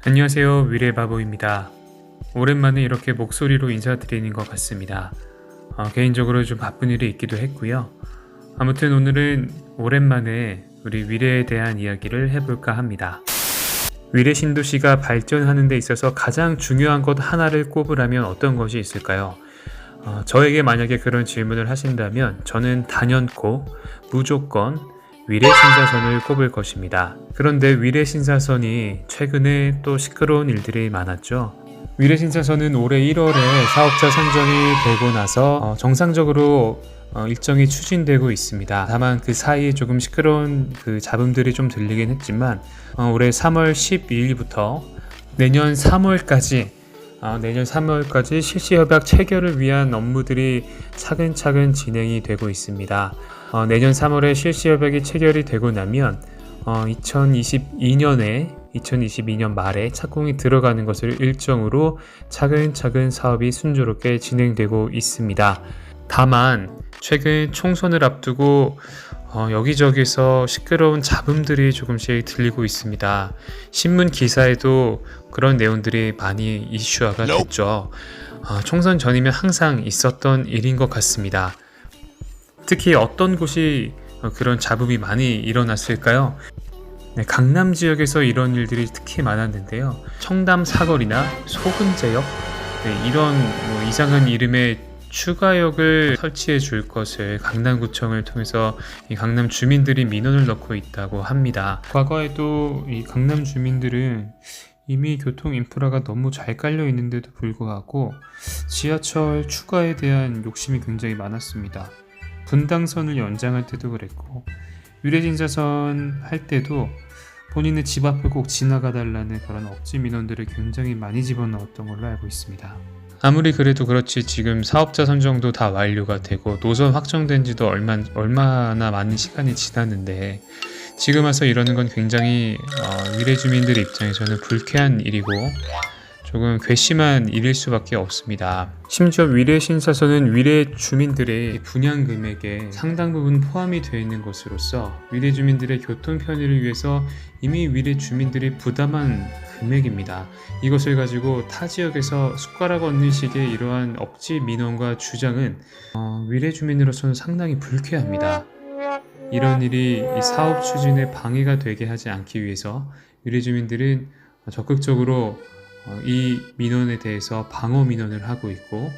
안녕하세요, 위례바보입니다. 오랜만에 이렇게 목소리로 인사드리는 것 같습니다. 개인적으로 좀 바쁜 일이 있기도 했고요. 아무튼 오늘은 오랜만에 우리 위례에 대한 이야기를 해볼까 합니다. 위례 신도시가 발전하는 데 있어서 가장 중요한 것 하나를 꼽으라면 어떤 것이 있을까요? 저에게 만약에 그런 질문을 하신다면 저는 단연코 무조건 위례 신사선을 꼽을 것입니다. 그런데 위례 신사선이 최근에 또 시끄러운 일들이 많았죠. 위례 신사선은 올해 1월에 사업자 선정이 되고 나서 정상적으로 일정이 추진되고 있습니다. 다만 그 사이에 조금 시끄러운 그 잡음들이 좀 들리긴 했지만 올해 3월 12일부터 내년 3월까지 실시협약 체결을 위한 업무들이 차근차근 진행이 되고 있습니다. 내년 3월에 실시협약이 체결이 되고 나면 2022년 말에 착공이 들어가는 것을 일정으로 차근차근 사업이 순조롭게 진행되고 있습니다. 다만 최근 총선을 앞두고 여기저기서 시끄러운 잡음들이 조금씩 들리고 있습니다. 신문 기사에도 그런 내용들이 많이 이슈화가 됐죠. 총선 전이면 항상 있었던 일인 것 같습니다. 특히 어떤 곳이 그런 잡음이 많이 일어났을까요? 네, 강남 지역에서 이런 일들이 특히 많았는데요. 청담 사거리나 소근제역, 이런 이상한 이름의 추가역을 설치해 줄 것을 강남구청을 통해서 이 강남 주민들이 민원을 넣고 있다고 합니다. 과거에도 이 강남 주민들은 이미 교통 인프라가 너무 잘 깔려 있는데도 불구하고 지하철 추가에 대한 욕심이 굉장히 많았습니다. 분당선을 연장할 때도 그랬고 위례신사선 할 때도 본인의 집 앞을 꼭 지나가 달라는 그런 억지 민원들을 굉장히 많이 집어넣었던 걸로 알고 있습니다. 아무리 그래도 그렇지 지금 사업자 선정도 다 완료가 되고 노선 확정된 지도 얼마나 많은 시간이 지났는데 지금 와서 이러는 건 굉장히 위례 주민들 입장에서는 불쾌한 일이고 조금 괘씸한 일일 수밖에 없습니다. 심지어 위례 신사선은 위례 주민들의 분양 금액에 상당 부분 포함이 되어 있는 것으로서 위례 주민들의 교통 편의를 위해서 이미 위례 주민들이 부담한 금액입니다. 이것을 가지고 타 지역에서 숟가락 얹는 식의 이러한 억지 민원과 주장은 위례 주민으로서는 상당히 불쾌합니다. 이런 일이 이 사업 추진에 방해가 되게 하지 않기 위해서 위례 주민들은 적극적으로 이 민원에 대해서 방어 민원을 하고 있고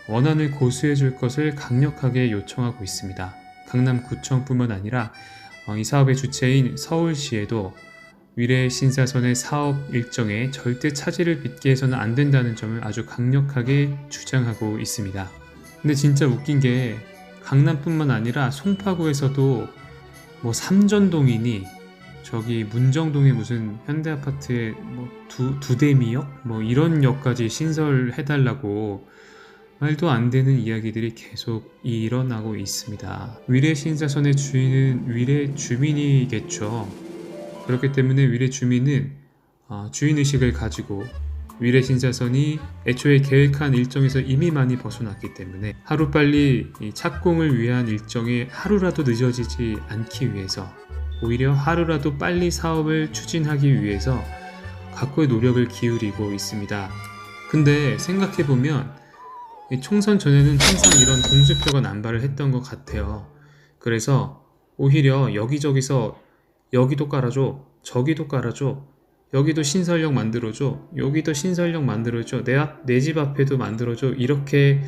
원안을 고수해 줄 것을 강력하게 요청하고 있습니다. 강남구청뿐만 아니라 이 사업의 주체인 서울시에도 위례 신사선의 사업 일정에 절대 차질을 빚게 해서는 안 된다는 점을 아주 강력하게 주장하고 있습니다. 근데 진짜 웃긴 게 강남뿐만 아니라 송파구에서도 삼전동이니 저기 문정동에 무슨 현대아파트에 두대미역? 이런 역까지 신설해달라고 말도 안 되는 이야기들이 계속 일어나고 있습니다. 위례 신사선의 주인은 위례 주민이겠죠. 그렇기 때문에 위례 주민은 주인의식을 가지고 위례 신사선이 애초에 계획한 일정에서 이미 많이 벗어났기 때문에 하루빨리 이 착공을 위한 일정이 하루라도 늦어지지 않기 위해서 오히려 하루라도 빨리 사업을 추진하기 위해서 각고의 노력을 기울이고 있습니다. 근데 생각해보면 총선 전에는 항상 이런 공수표가 난발을 했던 것 같아요. 그래서 오히려 여기저기서 여기도 깔아줘, 저기도 깔아줘, 여기도 신설역 만들어줘, 여기도 신설역 만들어줘, 내 집 앞에도 만들어줘, 이렇게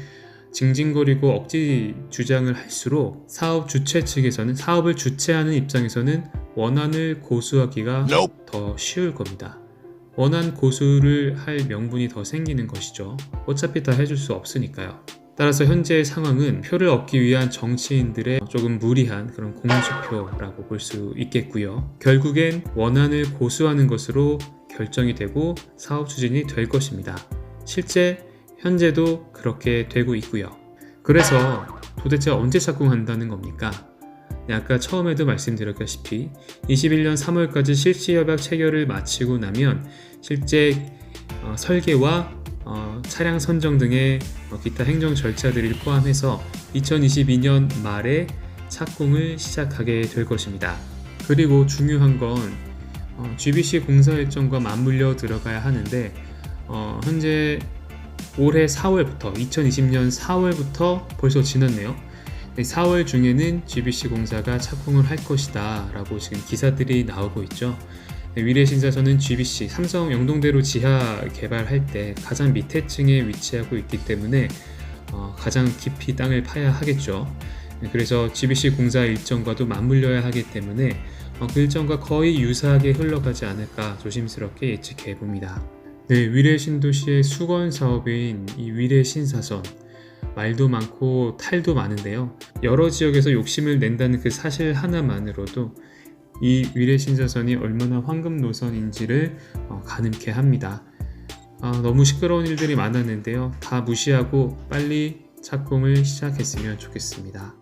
징징거리고 억지 주장을 할수록 사업 주체 측에서는, 사업을 주체하는 입장에서는 원안을 고수하기가 더 쉬울 겁니다. 원안 고수를 할 명분이 더 생기는 것이죠. 어차피 다 해줄 수 없으니까요. 따라서 현재의 상황은 표를 얻기 위한 정치인들의 조금 무리한 그런 공수표라고 볼 수 있겠고요. 결국엔 원안을 고수하는 것으로 결정이 되고 사업 추진이 될 것입니다. 실제 현재도 그렇게 되고 있고요. 그래서 도대체 언제 착공한다는 겁니까? 아까 처음에도 말씀드렸다시피 21년 3월까지 실시협약 체결을 마치고 나면 실제 설계와 차량 선정 등의 기타 행정 절차들을 포함해서 2022년 말에 착공을 시작하게 될 것입니다. 그리고 중요한 건 GBC 공사 일정과 맞물려 들어가야 하는데 현재 올해 4월부터 2020년 4월부터 벌써 지났네요. 4월 중에는 GBC 공사가 착공을 할 것이다 라고 지금 기사들이 나오고 있죠. 위례신사선은 GBC 삼성 영동대로 지하 개발할 때 가장 밑에 층에 위치하고 있기 때문에 가장 깊이 땅을 파야 하겠죠. 그래서 GBC 공사 일정과도 맞물려야 하기 때문에 그 일정과 거의 유사하게 흘러가지 않을까 조심스럽게 예측해 봅니다. 네, 위례신도시의 수건 사업인 이 위례신사선, 말도 많고 탈도 많은데요. 여러 지역에서 욕심을 낸다는 그 사실 하나만으로도 이 위례신사선이 얼마나 황금 노선인지를 가늠케 합니다. 너무 시끄러운 일들이 많았는데요. 다 무시하고 빨리 착공을 시작했으면 좋겠습니다.